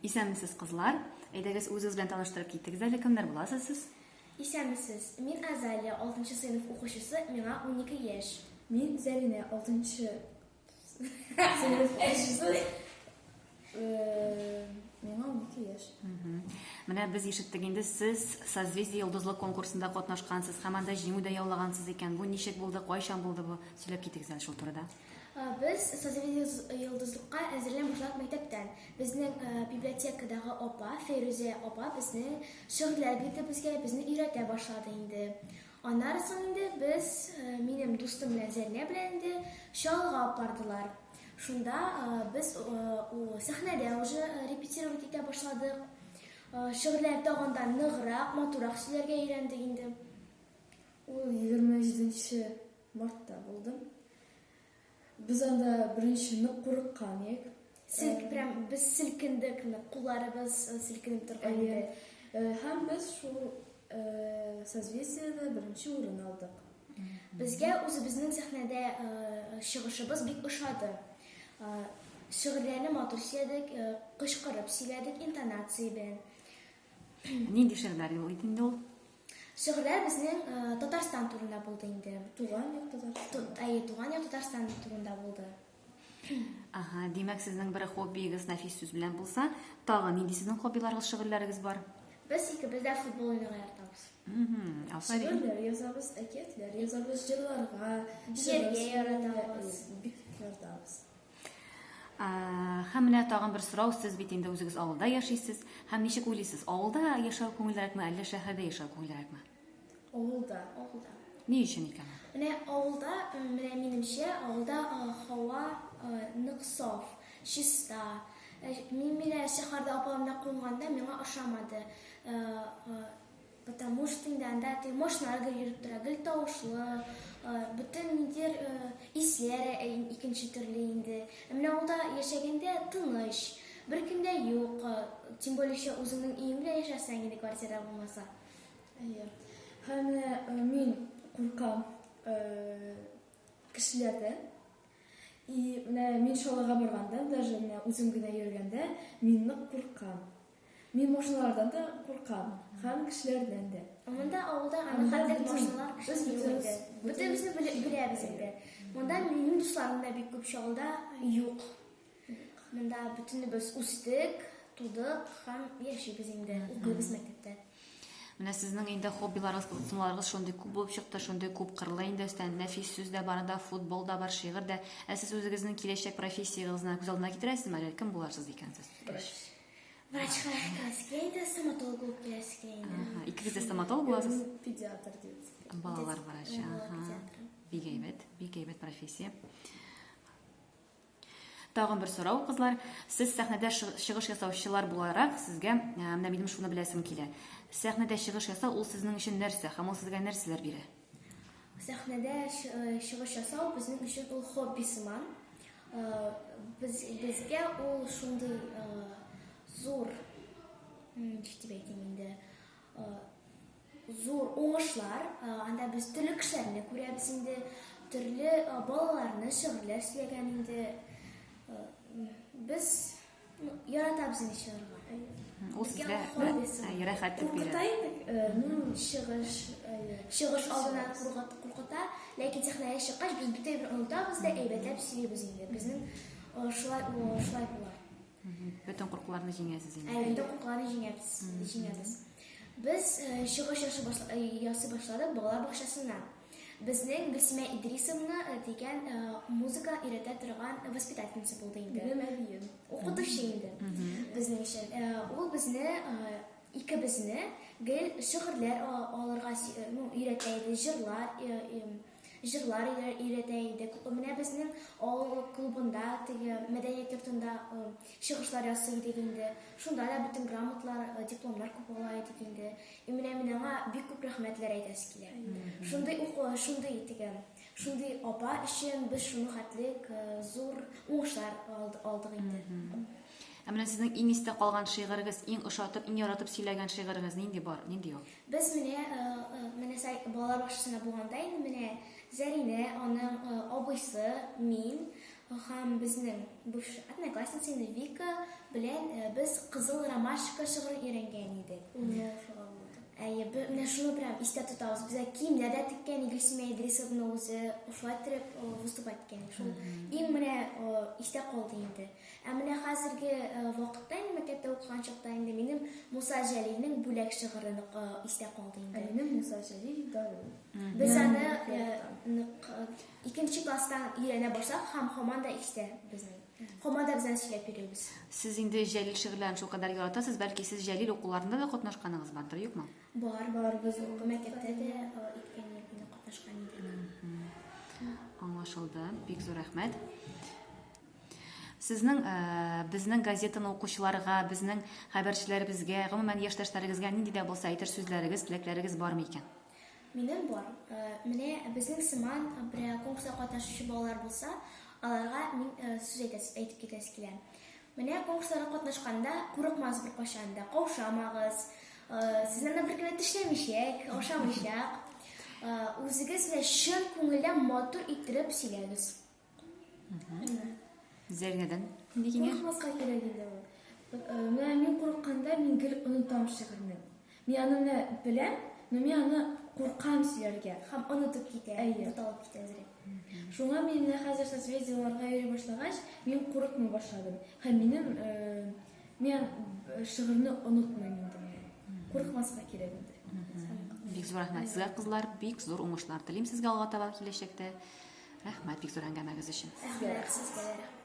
Исәнмесез, кызлар? Әйдәгез үзегез белән таныштырып китегез әле, кемнәр буласыз сез? Исәнмесез, мин Азалия, 6 сыйныф укучысы, миңа 12 яшь. Мин Зәринә, 6 сыйныф укучысы, миңа 12 яшь. Менә без ишеттек инде, сез Созвездие йолдызлык конкурсында катнашкансыз, һәм анда җиңү дә яулагансыз икән. Бу ничек булды, кайчан булды бу? Сөйләп китегез әле шул турыда. Без Созвездие йолдызлыкка әзерләнә башладык мәктәптән. Безнең библиотекадагы апа, Фәйрүзә апа безне шигырьләр бирде безгә, безне өйрәтә башлады инде. Аннан соң инде без минем дустым белән Зәринә белән инде чалга апардылар. Шунда без сәхнәдә уже репетировать итә башладык. Шигырьләр тагында ныграк, матурак сөйләргә өйрәндек инде. Ул 27 мартта булды. Biz анда беренче нык курыккан идек. Прям без селкендек, кулларыбыз селкенеп торган иде. Һәм без шул созвездиедә беренче урын алдык. Безгә үзебезнең сәхнәдә чыгышыбыз бик ошады. Шигырьләрне матур сөйләдек, кычкырып сөйләдек интонация белән. Нинди шигырьләр иде инде ул? Шигырьләр безнең Татарстан турында булды инде. Туган як Татарстан. Туган як Татарстан турында булды. Ага, димәк сезнең бер хоббигыз Нәфис сүз белән булса, тагын нинди сезнең хоббиларыгыз, шигырьләрегез бар? Без икебез дә футбол уйнарга яратабыз. Афарин. Шигырьләр язабыз, әкиятләр язабыз, җырларга, Җиргә яратабыз. Бик яратабыз. Һәм менә тагын бер сорау, сез бит инде үзегез авылда яшисез, һәм ничек уйлыйсыз, авылда яшәү күңеллерәкме, әллә шәһәрдә яшәү күңеллерәкме? Авылда. Ни өчен икән? Менә авылда, менә минемчә, авылда һава нык саф, чиста. Мин шәһәрдә апамда кунганда миңа ошамады. Потому что анда машиналар йөреп тора, гел тавышлы, бөтен ниндидер исләр икенче төрле инде. Менә авылда яшәгәндә тыныч, беркем дә юк, тем более үзеңнең өең белән яшәсәң инде квартира булмаса. Һәм мин куркам кешеләрдән. И менә мин шалага барганда, даже менә үзем генә йөргәндә, мин нык куркам. Мин машиналардан да куркам, һәм кешеләрдән дә. Монда авылда хәтта машиналар кешеләр бөтенебезне беләбез инде. Монда минем дусларым да бик күп шагылда юк. Монда бөтенебез үстек, тудык һәм яшибез инде. Укыйбыз мәктәптә. Менә сезнең инде хоббиларыгыз, кызыксынуларыгыз шундый күп булып чыкты, шундый күп кырлы инде, өстән Нәфис сүз дә бар, анда футбол да бар, шигырь дә. Сез үзегезнең киләчәк профессиягызны күз алдына китерәсезме әле? Кем буларсыз икән сез? Врачка киләсегә, стоматолог булып киләсегә инде. Икегез дә стоматолог буласыз? Педиатр дибез. Балалар врачы. Бик әйбәт профессия. Тагын бер сорау, кызлар. Сез сәхнәдә чыгыш ясаучылар буларак, сезгә менә минем шуны беләсем килә. Сәхнәдә чыгыш ясау ул сезнең өчен нәрсә? Һәм ул сезгә нәрсәләр бирә? Сәхнәдә чыгыш ясау безнең өчен ул хобби сыман. Безгә ул шундый зур, дип әйтим инде, зур уңышлар. Анда без төрле кешеләрне күрәбез инде, төрле балаларны шигырьләр сөйләгән инде. Без яратабыз инде чыгарга. Ул сезгә рәхәт бирә. Чыгыш алдына куркыта, ләкин сәхнәгә чыккач без бөтен унутабыз да әйбәтләп сөйлибез инде. Безнең шулай була. Бөтен куркуларны җиңәсез инде. Бөтен куркуларны җиңәбез. Без чыгыш ясый башладык балалар бакчасына. Безнең Гөлсимә Идрисовна дигән музыка өйрәтә торган воспитательница булды инде. Укытучы инде. Безнең өчен. Ул безне, икебезне гел шигырьләр алырга өйрәтә иде, җырлар өйрәтә иде. Менә безнең авыл клубында, мәдәният йортында чыгышлар ясый идек инде. Шунда да бөтен грамоталар, дипломнар күп ала идек инде. Менә мин аңа бик күп рәхмәтләр әйтәсе килә. Шундый апа өчен без шуны хәтлек зур уңышлар алдык инде. Менә сезнең иң истә калган шигырыгыз, иң ошатып, иң яратып сөйләгән шигырыгыз нинди бар? Нинди ул? Без менә балалар бакчасына булганда инде менә Зәринә, аның абыйсы, мин һәм безнең бывшая одноклассница инде Вика белән без Кызыл ромашка шигырен өйрәнгән идек. Менә шуны прям истә тотабыз. Безгә киемнәр теккән Гөлсемә Идрисовна үзе шулай итеп выступать иткән. Шул иң менә истә калды инде. Ә менә хәзерге вакытта инде мәктәптә укыган чакта инде минем Муса Җәлилнең бүләк шигырен истә калды инде. Минем Муса Җәлил Дару. Без аны икенче класстан өйрәнә башлап, һәм һаман да истә безнең. Һаман да безнең сөйләп йөрибез. Сез инде Җәлил шигырьләрен шул кадәр яратасыз, бәлки сез Җәлил укуларында да катнашканыгыз бардыр, юкмы? Бар без мәктәптә дә иткән якында катнашкан идек. Аңлашылды. Бик зур рәхмәт. Сезнең безнең газетаны укучыларга, безнең хәбәрчеләребезгә, гомумән яшьтәшләрегезгә нинди дә булса әйтер сүзләрегез, теләкләрегез бармы икән? Минем бар. Менә безнең сыман бер конкурска катнашучы балалар булса, аларга мин сүз әйтеп китәс килә. Менә конкурсларга катнашканда курыкмагыз бер кашан да, каушамагыз. Сезнең бер кенә тешләмичәк, ашамыйчак. Үзегез белән чын күңелдән матур иттереп сөйләгез. Зәрнәдән нинди киңәш? Курыкмаска кирәк инде ул. Менә мин курыкканда мин гел онытам шигырьне. Мин аны беләм, но мин аны куркам сөйләргә. Һәм онытып китә, тоталып китә зрә. Шуңа мин менә хәзер соцветиеларга йөри башлагач, мин курыкмый башладым. Һәм мин шигырьне онытмыйм инде. Курыкмаска кирәк инде. Бик зур рәхмәт сезгә, кызлар. Бик зур уңышлар телим сезгә алга таба киләчәктә. Рәхмәт бик зур әңгәмәгез өчен. Рәхмәт сезгә.